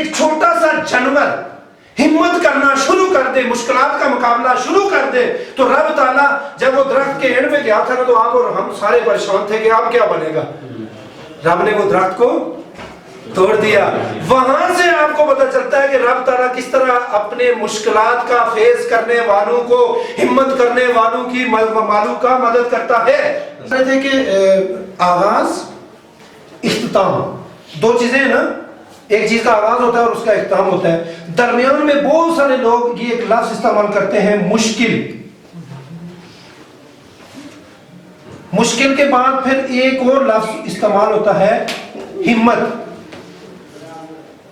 ایک چھوٹا سا جانور ہمت کرنا شروع کر دے، مشکلات کا مقابلہ شروع کر دے، تو رب تعالیٰ جب وہ درخت کے اینڈ میں گیا تھا نا، تو آپ اور ہم سارے پریشان تھے کہ اب کیا بنے گا. رب نے وہ درخت کو توڑ دیا. وہاں سے آپ کو پتہ چلتا ہے کہ رب تعالیٰ کس طرح اپنے مشکلات کا فیس کرنے والوں کو، ہمت کرنے والوں کی معلوم کا مدد کرتا ہے. کہ آغاز، اختتام، دو چیزیں ہیں نا، ایک چیز کا آغاز ہوتا ہے اور اس کا اختتام ہوتا ہے. درمیان میں بہت سارے لوگ یہ ایک لفظ استعمال کرتے ہیں مشکل. مشکل کے بعد پھر ایک اور لفظ استعمال ہوتا ہے ہمت.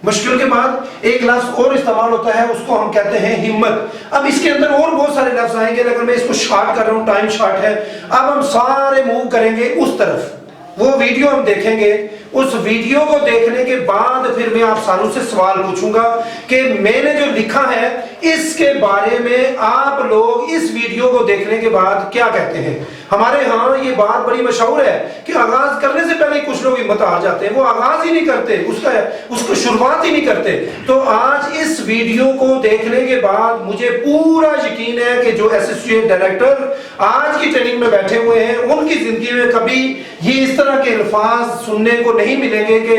مشکل کے بعد ایک لفظ اور استعمال ہوتا ہے، اس کو ہم کہتے ہیں ہمت. اب اس کے اندر اور بہت سارے لفظ آئیں گے، لیکن میں اس کو شارٹ کر رہا ہوں، ٹائم شارٹ ہے. اب ہم سارے موو کریں گے اس طرف. وہ ویڈیو ہم دیکھیں گے، اس ویڈیو کو دیکھنے کے بعد پھر میں آپ ساروں سے سوال پوچھوں گا کہ میں نے جو لکھا ہے اس کے بارے میں آپ لوگ اس ویڈیو کو دیکھنے کے بعد کیا کہتے ہیں. ہمارے ہاں یہ بات بڑی مشہور ہے کہ آغاز کرنے سے پہلے کچھ لوگ ہمت ہار جاتے ہیں، وہ آغاز ہی نہیں کرتے، اس کو شروعات ہی نہیں کرتے. تو آج اس ویڈیو کو دیکھنے کے بعد مجھے پورا یقین ہے کہ جو ایسوسیٹ ڈائریکٹر آج کی ٹریننگ میں بیٹھے ہوئے ہیں ان کی زندگی میں کبھی یہ اس طرح کے الفاظ سننے کو نہیں ملیں گے کہ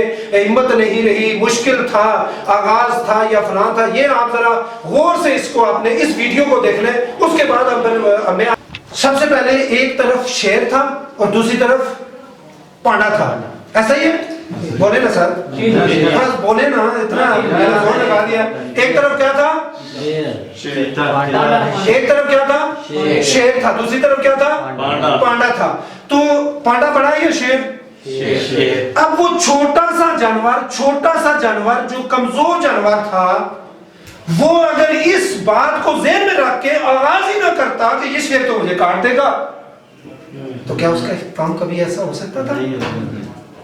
ہمت نہیں رہی، مشکل تھا، آغاز تھا یا فلاں تھا. یہ آپ ذرا غور سے اس کو اپنے اس ویڈیو کو دیکھ لیں. اس کے بعد میں سب سے پہلے ایک طرف شیر تھا اور دوسری طرف پانڈا تھا. ایسا ہی ہے؟ بولے نا سر، بس بولے نا، اتنا میں نے زور لگا دیا. ایک طرف کیا تھا؟ ایک طرف کیا تھا؟ شیر تھا. دوسری طرف کیا تھا؟ پانڈا تھا. تو پانڈا بڑا یا شیر؟ اب وہ چھوٹا سا جانور جو کمزور جانور تھا، وہ اگر اس بات کو ذہن میں رکھ کے آغاز ہی نہ کرتا کہ یہ شیر تو مجھے کاٹ دے گا، تو کیا اس کا اختتام کبھی ایسا ہو سکتا تھا؟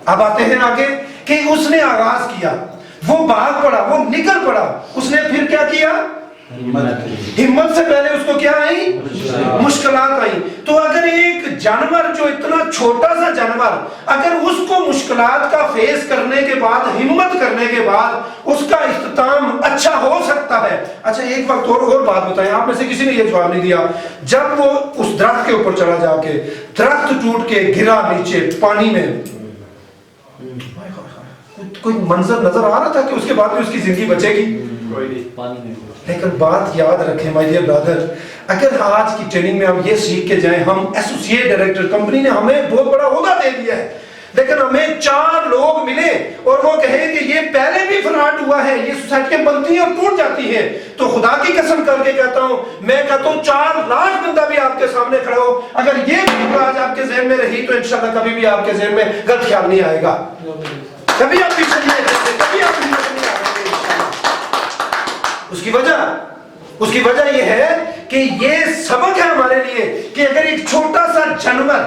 اب آتے ہیں آگے کہ اس نے آغاز کیا، وہ بھاگ پڑا، وہ نکل پڑا. اس نے پھر کیا کیا؟ ہمت سے پہلے اس کو کیا آئی؟ مشکلات آئی. تو اگر ایک جانور جو اتنا چھوٹا سا جانور اگر اس کو مشکلات کا فیس کرنے کے بعد، ہمت کرنے کے بعد اس کا اختتام اچھا ہو سکتا ہے. اچھا ایک وقت اور بات بتائیں، آپ میں سے کسی نے یہ جواب نہیں دیا. جب وہ اس درخت کے اوپر چڑھا، جا کے درخت ٹوٹ کے گرا نیچے پانی میں، کوئی منظر نظر آ رہا تھا کہ اس کے بعد بھی اس کی زندگی بچے گی؟ لیکن بات یاد رکھیں مائی ڈیئر برادر، اگر آج کی ٹریننگ میں ہم یہ سیکھ کے جائیں، ہم ایسوسیٹ ڈائریکٹر، کمپنی نے ہمیں بہت بڑا عہدہ دے دیا ہے، لیکن ہمیں 4 لوگ ملے اور وہ کہیں کہ یہ پہلے بھی فراڈ ہوا ہے، یہ سوسائٹیاں بنتی ہیں اور ٹوٹ جاتی ہیں، تو خدا کی قسم کر کے کہتا ہوں، میں کہتا ہوں 4 لاکھ بندہ بھی آپ کے سامنے کھڑا ہو، اگر یہ فکر آج آپ کے ذہن میں رہی تو انشاءاللہ کبھی بھی آپ کے ذہن میں غلط خیال نہیں آئے گا. کبھی آپ پیچھے نہیں آئے گا، کبھی آپ نہیں آئے گا. اس کی وجہ یہ ہے کہ یہ سبق ہے ہمارے لیے کہ اگر ایک چھوٹا سا جانور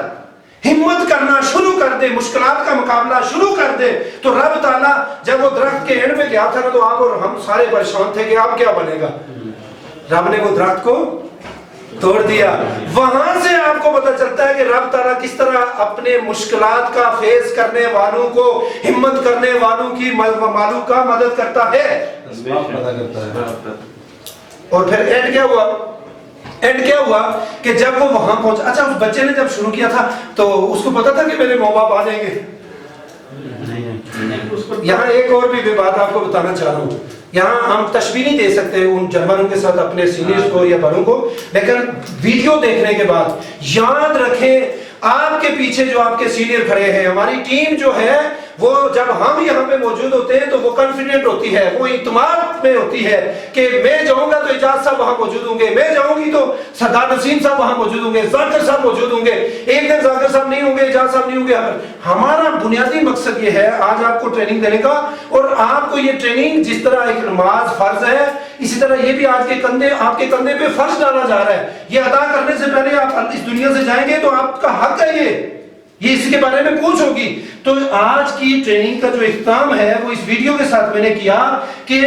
ہمت کرنا شروع کر دے، مشکلات کا مقابلہ شروع کر دے، تو رب تعالیٰ جب وہ درخت کے اینڈ میں گیا تھا نا، تو آپ اور ہم سارے پریشان تھے کہ اب کیا بنے گا. رب نے وہ درخت کو توڑ دیا. وہاں سے آپ کو پتہ چلتا ہے کہ رب تعالیٰ کس طرح اپنے مشکلات کا فیس کرنے والوں کو، ہمت کرنے والوں کی معلوم کا مدد کرتا ہے. اور پھر اینڈ کیا ہوا کہ جب وہ وہاں پہنچا. اچھا اس بچے نے جب شروع کیا تھا تو اس کو پتا تھا کہ میرے ماں باپ آ جائیں گے؟ یہاں ایک اور بھی بات آپ کو بتانا چاہ رہا ہوں. یہاں ہم تشبیہ نہیں دے سکتے ان جانوروں کے ساتھ اپنے سینئرز کو یا بڑوں کو، لیکن ویڈیو دیکھنے کے بعد یاد رکھیں آپ کے پیچھے جو آپ کے سینئر کھڑے ہیں، ہماری ٹیم جو ہے وہ جب ہم یہاں پہ موجود ہوتے ہیں تو وہ کانفیڈنٹ ہوتی ہے، وہ اعتماد میں ہوتی ہے کہ میں جاؤں گا تو اعجاز صاحب وہاں موجود ہوں گے، میں جاؤں گی تو سردار نسیم صاحب وہاں موجود ہوں گے، ذاکر صاحب موجود ہوں گے. ایک دن ذاکر صاحب نہیں ہوں گے، اعجاز صاحب نہیں ہوں گے. ہمارا بنیادی مقصد یہ ہے آج آپ کو ٹریننگ دینے کا، اور آپ کو یہ ٹریننگ جس طرح ایک نماز فرض ہے، اسی طرح یہ بھی آج کے کندھے، آپ کے کندھے پہ فرض ڈالا جا رہا ہے. یہ ادا کرنے سے پہلے آپ اس دنیا سے جائیں گے تو آپ کا حق ہے یہ اس کے بارے میں پوچھ ہوگی. تو آج کی ٹریننگ کا جو اختتام ہے وہ اس ویڈیو کے ساتھ میں نے کیا کہ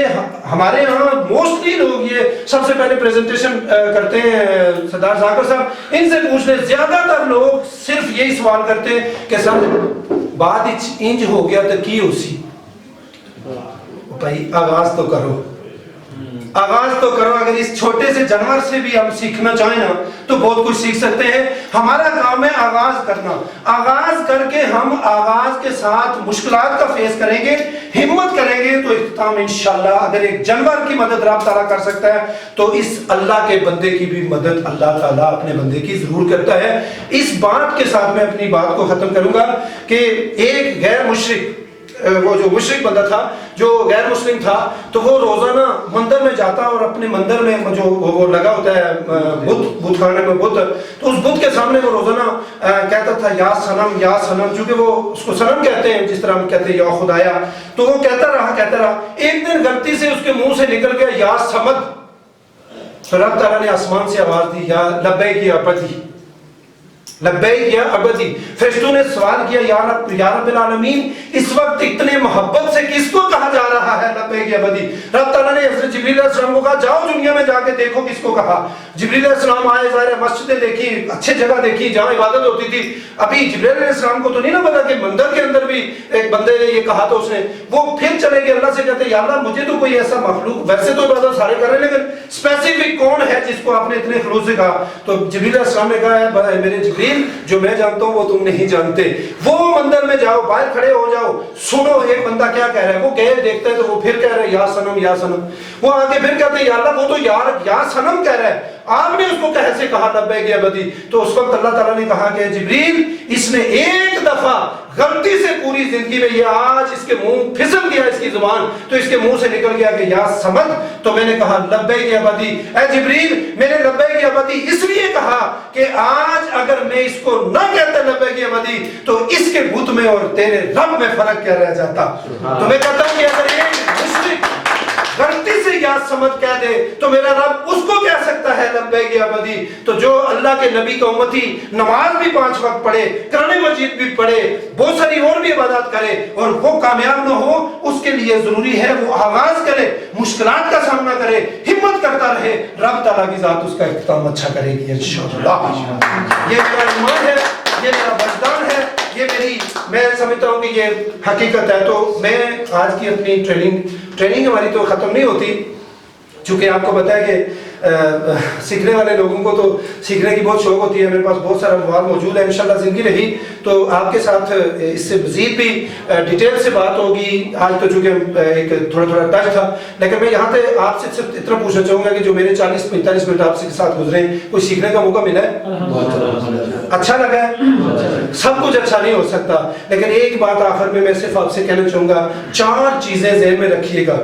ہمارے ہاں موسٹلی لوگ یہ سب سے پہلے پریزنٹیشن کرتے ہیں سردار ذاکر صاحب، ان سے پوچھنے زیادہ تر لوگ صرف یہی سوال کرتے ہیں کہ سر بات انج ہو گیا تو کی ہو سی، भाई आगाज तो करो, आगाज तो करो। अगर इस छोटे से जानवर से भी हम सीखना चाहें ना तो बहुत कुछ सीख सकते हैं। हमारा काम है आगाज करना, आगाज करके हम आगाज के साथ मुश्किलात का फेस करेंगे, हिम्मत करेंगे तो इख्तिताम इंशाल्लाह। अगर एक जानवर की मदद रब ताला कर सकता है तो इस अल्लाह के बंदे की भी मदद अल्लाह ताला अपने बंदे की जरूर करता है। इस बात के साथ मैं अपनी बात को खत्म करूंगा कि एक गैर मुशरिक, वो जो मुशरिक बंदा था, जो गैर मुस्लिम था, तो वो रोजाना मंदिर में जाता और अपने मंदिर में जो वो लगा होता है बुत खाने में बुत, तो उस बुत के सामने वो रोजाना कहता था या सनम या सनम, चूंकि वो उसको सनम कहते हैं जिस तरह हम कहते हैं या खुदाया। तो वो कहता रहा। एक दिन गलती से उसके मुंह से निकल गया या समद, तो रब ताला ने आसमान से आवाज दी या लब्बैक या अबदी, लब्बैक या अबदी। फरिश्तों ने सवाल किया या रब्बिल आलमीन, इस वक्त इतने मोहब्बत से किसको कहा जा रहा है लब्बैक या अबदी? रब ताला ने हज़रत जिब्रील अलैहिस्सलाम को कहा जाओ दुनिया में जाके देखो किसको कहा। जिब्रील अलैहिस्सलाम आए, ज़ाहिर मस्जिदें देखी, अच्छी जगह देखी जहां इबादत होती थी। अभी जिब्रील अलैहिस्सलाम को तो नहीं ना पता कि मंदिर के अंदर भी एक बंदे ने ये कहा, तो उसने वो फिर चले गए अल्लाह से, कहते या अल्लाह मुझे तो कोई ऐसा मखलूक, वैसे तो इबादत सारे कर रहे हैं लेकिन स्पेसिफिक कौन है जिसको आपने इतने खलूस से कहा? तो जिब्रील अलैहिस्सलाम ने कहा है मेरे जिब्रील, जो मैं जानता हूं वो तुम नहीं जानते। वो मंदिर में जाओ, बाहर खड़े हो जाओ, सुनो एक बंदा क्या कह रहा है। वो गए देखते हैं तो वो फिर कह रहे हैं या सनम या सनम। वो आगे फिर कहते हैं या अल्लाह वो तो यार या सनम कह रहा है, आपने उसको कैसे कहा लब्बैक या अबदी? तो उस वक्त अल्लाह ताला ने कहा कि जिब्रील, इसने एक दफा गलती से पूरी जिंदगी में, ये आज इसके मुंह फिसल गया इसकी जुबान, तो इसके मुंह से निकल गया कि या समद, तो मैंने कहा लब्बैक या अबदी। ऐ जिब्रील, मैंने लब्बैक या अबदी इसलिए कहा कि आज अगर मैं इसको ना कहता लब्बैक या अबदी तो इसके बुत में और तेरे रब में फर्क क्या रह जाता? तो मैं कहता हूं कि अगर एक मुश्रिक गलती से या समझ कह दे तो मेरा रब उसको कह सकता है लब्बैक या अबदी। तो जो अल्लाह के नबी का उम्मती नमाज भी 5 वक्त पढ़े, कुरान मजीद भी पढ़े, बहुत सारी और भी इबादत करे और वो कामयाब न हो, उसके लिए जरूरी है वो आगाज करे, मुश्किलात का सामना करे, हिम्मत करता रहे, रब ताला की जात उसका इख्तिताम अच्छा करेगी इंशाअल्लाह। ये मेरा ईमान है, ये मेरा वजदान है, ये मेरी, मैं समझता हूँ कि ये हकीकत है। तो मैं आज की अपनी ट्रेनिंग हमारी तो ख़त्म नहीं होती, चूँकि आपको पता है कि सीखने वाले लोगों को तो सीखने की बहुत शौक होती है। मेरे पास बहुत सारा मवाद मौजूद है, इंशाल्लाह ज़िंदगी रही तो आपके साथ इससे मज़ीद भी डिटेल से बात होगी। आज तो चूँकि एक थोड़ा टच था, लेकिन मैं यहाँ पे आपसे सिर्फ इतना पूछना चाहूँगा कि जो मेरे 40-45 मिनट आपसे के साथ गुजरे, कोई सीखने का मौका मिला है? अच्छा लगा है? सब कुछ अच्छा नहीं हो सकता, लेकिन एक बात आखिर में मैं सिर्फ आपसे कहना चाहूँगा, 4 चीज़ें ज़हन में रखिएगा।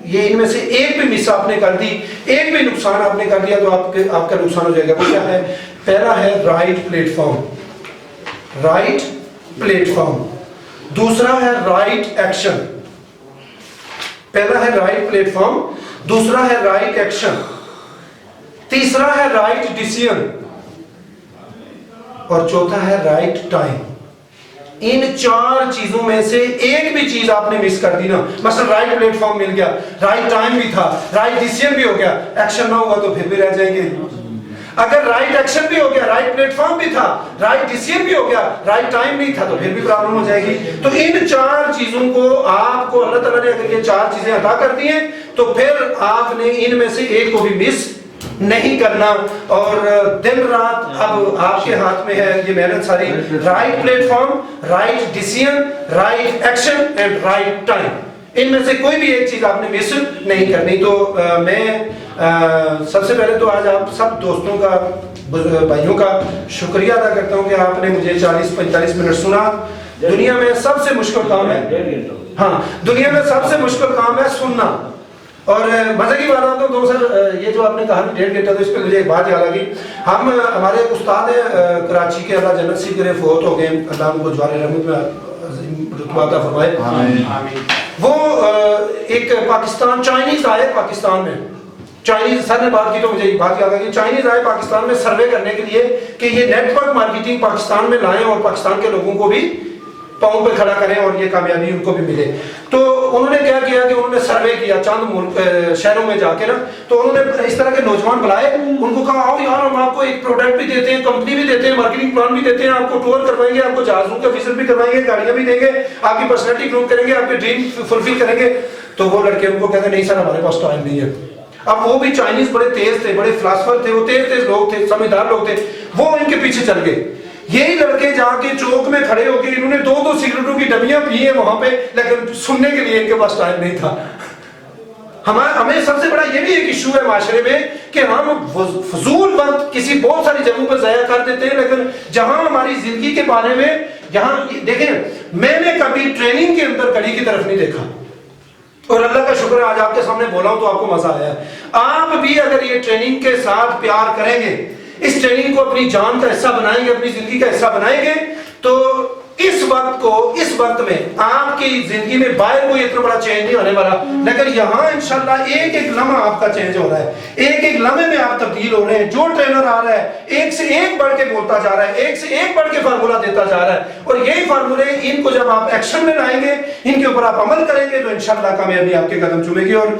ये इनमें से एक भी मिस आपने कर दी, एक भी नुकसान आपने कर दिया तो आपका नुकसान हो जाएगा। वो क्या है? पहला है राइट प्लेटफॉर्म, राइट प्लेटफॉर्म। दूसरा है राइट एक्शन। पहला है राइट प्लेटफॉर्म, दूसरा है राइट एक्शन, तीसरा है राइट डिसीजन और चौथा है राइट टाइम। इन 4 चीजों में से एक भी चीज आपने मिस कर दी ना, मतलब राइट प्लेटफॉर्म मिल गया, राइट टाइम भी था, राइट डिसीजन भी हो गया, एक्शन ना हुआ तो फिर भी रह जाएंगे। अगर राइट एक्शन भी हो गया, राइट प्लेटफॉर्म भी था, राइट डिसीजन भी हो गया, राइट टाइम नहीं था तो फिर भी प्रॉब्लम हो जाएगी। तो इन 4 चीजों को आपको अल्लाह ताला ने अगर ये 4 चीजें अदा कर दी हैं तो फिर आपने इनमें से एक को भी मिस नहीं करना। और दिन रात अब आपके हाथ में है ये मेहनत सारी, right platform, right decision, right action and right time, इनमें से कोई भी एक चीज आपने मिस नहीं करनी। तो मैं सबसे पहले तो आज आप सब दोस्तों का, भाइयों का शुक्रिया अदा करता हूं कि आपने मुझे 40-45 मिनट सुना। दुनिया में सबसे मुश्किल काम है, हाँ दुनिया में सबसे मुश्किल काम है सुनना। और मजे की बात आता तो सर ये जो आपने कहा 1.5 घंटा, तो इस पर मुझे एक बात याद आ गई। हम हमारे एक उस्ताद हैं कराची के, अल्लाह जन्नत नसीब करे, फौत हो गए, अल्लाह उनको जवारे रहमत में रुतबा अता फरमाए। वो एक पाकिस्तान, चाइनीज आए पाकिस्तान में, चाइनीज, सर ने बात की तो मुझे बात याद आ गई, चाइनीज आए पाकिस्तान में सर्वे करने के लिए कि ये नेटवर्क मार्केटिंग पाकिस्तान में लाएं और पाकिस्तान के लोगों को भी पाँव पे खड़ा करें और ये कामयाबी उनको भी मिले। तो उन्होंने क्या किया कि उन्होंने सर्वे किया चंद शहरों में जाके ना, तो उन्होंने इस तरह के नौजवान बुलाए, उनको कहा आओ यार हम आपको एक प्रोडक्ट भी देते हैं, कंपनी भी देते हैं, मार्केटिंग प्लान भी देते हैं, आपको टूर करवाएंगे, आपको जहाजों का विजिट भी करवाएंगे, गाड़ियां भी देंगे, आपकी पर्सनैलिटी ग्रो करेंगे, आपके ड्रीम फुलफिल करेंगे। तो वो लड़के उनको कहते नहीं सर हमारे पास टाइम नहीं है। अब वो भी चाइनीज बड़े तेज थे, बड़े फिलासफर थे, वो तेज लोग थे, समझदार लोग थे, वो इनके पीछे चल गए। यही लड़के जाके चौक में खड़े होकर इन्होंने 2-2 सिगरेटों की डबियां पी है वहां पे, लेकिन सुनने के लिए इनके पास टाइम नहीं था। हमें सबसे बड़ा ये भी एक इशू है माशरे में कि हम फजूल वक्त किसी बहुत सारी जगहों पर ज़ाया कर देते हैं, लेकिन जहां हमारी जिंदगी के बारे में, जहां देखें मैंने कभी ट्रेनिंग के अंदर कड़ी की तरफ नहीं देखा, और अल्लाह का शुक्र है आज आपके सामने बोला हूं तो आपको मजा आया। आप भी अगर ये ट्रेनिंग के साथ प्यार करेंगे, इस ट्रेनिंग को अपनी जान का हिस्सा बनाएंगे, अपनी जिंदगी का हिस्सा बनाएंगे, तो इस वक्त में आपकी जिंदगी में बाहर कोई इतना बड़ा चेंज नहीं होने वाला, लेकिन यहाँ इंशाल्लाह एक एक लम्हा आपका चेंज हो रहा है, एक एक लम्हे में आप तब्दील हो रहे हैं। जो ट्रेनर आ रहा है एक से एक बढ़ के बोलता जा रहा है, एक से एक बढ़ के फार्मूला देता जा रहा है, और यही फार्मूले इनको जब आप एक्शन में लाएंगे, इनके ऊपर आप अमल करेंगे, तो इंशाल्लाह कामयाबी आपके कदम चूमेगी। और